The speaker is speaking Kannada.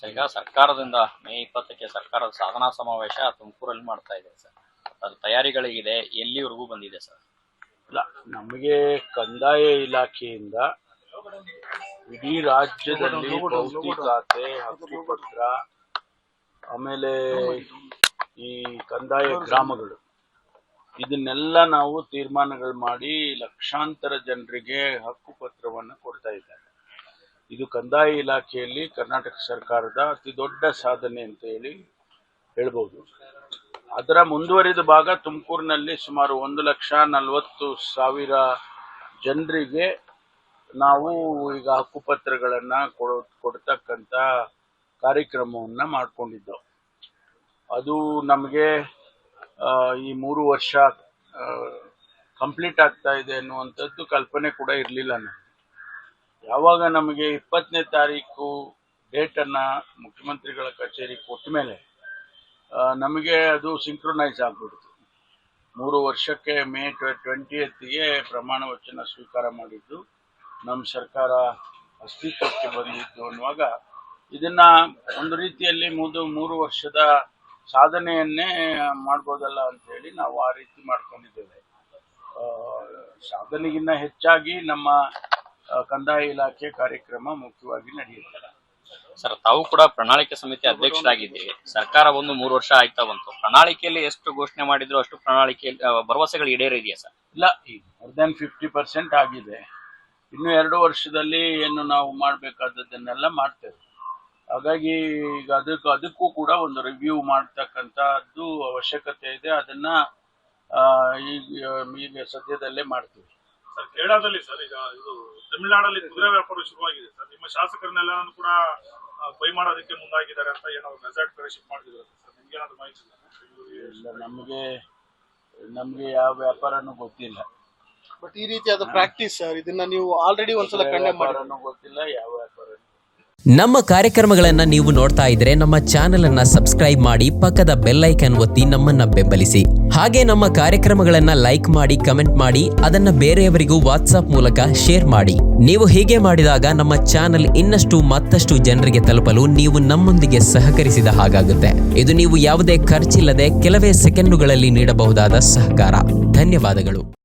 ಈಗ ಸರ್ಕಾರದಿಂದ ಮೇ 20ಕ್ಕೆ ಸರ್ಕಾರದ ಸಾಧನಾ ಸಮಾವೇಶ ತುಮಕೂರಲ್ಲಿ ಮಾಡ್ತಾ ಇದೆ ಸರ್. ಅದು ತಯಾರಿಗಳಿಗಿದೆ, ಎಲ್ಲಿವರೆಗೂ ಬಂದಿದೆ ಸರ್? ಇಲ್ಲ, ನಮಗೆ ಕಂದಾಯ ಇಲಾಖೆಯಿಂದ ಇಡೀ ರಾಜ್ಯದಲ್ಲಿ ಭೌತಿಕಾತೆ, ಹಕ್ಕುಪತ್ರ, ಆಮೇಲೆ ಈ ಕಂದಾಯ ಗ್ರಾಮಗಳು, ಇದನ್ನೆಲ್ಲ ನಾವು ತೀರ್ಮಾನಗಳು ಮಾಡಿ ಲಕ್ಷಾಂತರ ಜನರಿಗೆ ಹಕ್ಕುಪತ್ರವನ್ನು ಕೊಡ್ತಾ ಇದ್ದಾರೆ. ಇದು ಕಂದಾಯ ಇಲಾಖೆಯಲ್ಲಿ ಕರ್ನಾಟಕ ಸರ್ಕಾರದ ಅತಿ ದೊಡ್ಡ ಸಾಧನೆ ಅಂತ ಹೇಳ್ಬೋದು. ಅದರ ಮುಂದುವರಿದ ಭಾಗ ತುಮಕೂರಿನಲ್ಲಿ ಸುಮಾರು 1,40,000 ಜನರಿಗೆ ನಾವು ಈಗ ಹಕ್ಕುಪತ್ರಗಳನ್ನು ಕೊಡ್ತಕ್ಕಂಥ ಕಾರ್ಯಕ್ರಮವನ್ನು ಮಾಡಿಕೊಂಡಿದ್ದೆವು. ಅದು ನಮಗೆ ಈ 3 ವರ್ಷ ಕಂಪ್ಲೀಟ್ ಆಗ್ತಾ ಇದೆ ಅನ್ನುವಂಥದ್ದು ಕಲ್ಪನೆ ಕೂಡ ಇರಲಿಲ್ಲ. ಯಾವಾಗ ನಮಗೆ 20ನೇ ತಾರೀಕು ಡೇಟನ್ನು ಮುಖ್ಯಮಂತ್ರಿಗಳ ಕಚೇರಿ ಕೊಟ್ಟ ಮೇಲೆ ನಮಗೆ ಅದು ಸಿಂಕ್ರೊನೈಸ್ ಆಗ್ಬಿಡ್ತು. 3 ವರ್ಷಕ್ಕೆ ಮೇ 20ಗೆ ಪ್ರಮಾಣ ವಚನ ಸ್ವೀಕಾರ ಮಾಡಿದ್ದು ನಮ್ಮ ಸರ್ಕಾರ ಅಸ್ತಿತ್ವಕ್ಕೆ ಬಂದಿದ್ದು ಅನ್ನುವಾಗ ಇದನ್ನು ಒಂದು ರೀತಿಯಲ್ಲಿ 3 ವರ್ಷದ ಸಾಧನೆಯನ್ನೇ ಮಾಡ್ಬೋದಲ್ಲ ಅಂತೇಳಿ ನಾವು ಆ ರೀತಿ ಮಾಡ್ಕೊಂಡಿದ್ದೇವೆ. ಸಾಧನೆಗಿನ್ನ ಹೆಚ್ಚಾಗಿ ನಮ್ಮ ಕಂದಾಯ ಇಲಾಖೆ ಕಾರ್ಯಕ್ರಮ ಮುಖ್ಯವಾಗಿ ನಡೆಯುತ್ತೆ ಸರ್. ತಾವು ಕೂಡ ಪ್ರಣಾಳಿಕೆ ಸಮಿತಿ ಅಧ್ಯಕ್ಷರಾಗಿದ್ದೀರಿ. ಸರ್ಕಾರ ಒಂದು 3 ವರ್ಷ ಆಯ್ತಾ ಬಂತು. ಪ್ರಣಾಳಿಕೆಯಲ್ಲಿ ಎಷ್ಟು ಘೋಷಣೆ ಮಾಡಿದ್ರು ಅಷ್ಟು ಪ್ರಣಾಳಿಕೆಯಲ್ಲಿ ಭರವಸೆಗಳು ಈಡೇರಿದೆಯಾ ಸರ್? ಇಲ್ಲ, ಈಗ ಮೋರ್ ದೆನ್ 50% ಆಗಿದೆ. ಇನ್ನು 2 ವರ್ಷದಲ್ಲಿ ಏನು ನಾವು ಮಾಡಬೇಕಾದದ್ದನ್ನೆಲ್ಲ ಮಾಡ್ತೇವೆ. ಹಾಗಾಗಿ ಈಗ ಅದಕ್ಕೂ ಕೂಡ ಒಂದು ರಿವ್ಯೂ ಮಾಡ್ತಕ್ಕಂಥದ್ದು ಅವಶ್ಯಕತೆ ಇದೆ. ಅದನ್ನ ಈಗ ಸದ್ಯದಲ್ಲೇ ಮಾಡ್ತೀವಿ. ಸರ್, ಕೇರಳದಲ್ಲಿ ಸರ್ ಈಗ ಇದು ತಮಿಳುನಾಡಲ್ಲಿ ಕುದುರೆ ವ್ಯಾಪಾರ ಶುರುವಾಗಿದೆ ಸರ್. ನಿಮ್ಮ ಶಾಸಕರನ್ನೆಲ್ಲ ಕೂಡ ಬೈ ಮಾಡೋದಕ್ಕೆ ಮುಂದಾಗಿದ್ದಾರೆ ಅಂತ ಏನೋ ರೆಸಾರ್ಟ್ ಕಡೆ ಶಿಫ್ಟ್ ಮಾಡಿದ್ರು ಸರ್. ನಿಮ್ಗೆ ಏನಾದ್ರು ಮಾಹಿತಿ ಇಲ್ಲ? ನಮ್ಗೆ ಯಾವ ವ್ಯಾಪಾರನೂ ಗೊತ್ತಿಲ್ಲ. ಬಟ್ ಈ ರೀತಿಯಾದ ಪ್ರಾಕ್ಟೀಸ್ ಸರ್, ಇದನ್ನ ನೀವು ಆಲ್ರೆಡಿ ಒಂದ್ಸಲ ಕಂಡೆಮ್ ಮಾಡಿರೋ ಗೊತ್ತಿಲ್ಲ ಯಾವ ವ್ಯಾಪಾರ. ನಮ್ಮ ಕಾರ್ಯಕ್ರಮಗಳನ್ನು ನೀವು ನೋಡ್ತಾ ಇದ್ರೆ ನಮ್ಮ ಚಾನೆಲ್ ಅನ್ನ ಸಬ್ಸ್ಕ್ರೈಬ್ ಮಾಡಿ, ಪಕ್ಕದ ಬೆಲ್ ಐಕಾನ್ ಒತ್ತಿ ನಮ್ಮನ್ನ ಬೆಂಬಲಿಸಿ. ಹಾಗೆ ನಮ್ಮ ಕಾರ್ಯಕ್ರಮಗಳನ್ನ ಲೈಕ್ ಮಾಡಿ, ಕಮೆಂಟ್ ಮಾಡಿ, ಅದನ್ನ ಬೇರೆಯವರಿಗೂ ವಾಟ್ಸ್ಆಪ್ ಮೂಲಕ ಶೇರ್ ಮಾಡಿ. ನೀವು ಹೀಗೆ ಮಾಡಿದಾಗ ನಮ್ಮ ಚಾನೆಲ್ ಇನ್ನಷ್ಟು ಮತ್ತಷ್ಟು ಜನರಿಗೆ ತಲುಪಲು ನೀವು ನಮ್ಮೊಂದಿಗೆ ಸಹಕರಿಸಿದ ಹಾಗಾಗುತ್ತೆ. ಇದು ನೀವು ಯಾವುದೇ ಖರ್ಚಿಲ್ಲದೆ ಕೆಲವೇ ಸೆಕೆಂಡುಗಳಲ್ಲಿ ನೀಡಬಹುದಾದ ಸಹಕಾರ. ಧನ್ಯವಾದಗಳು.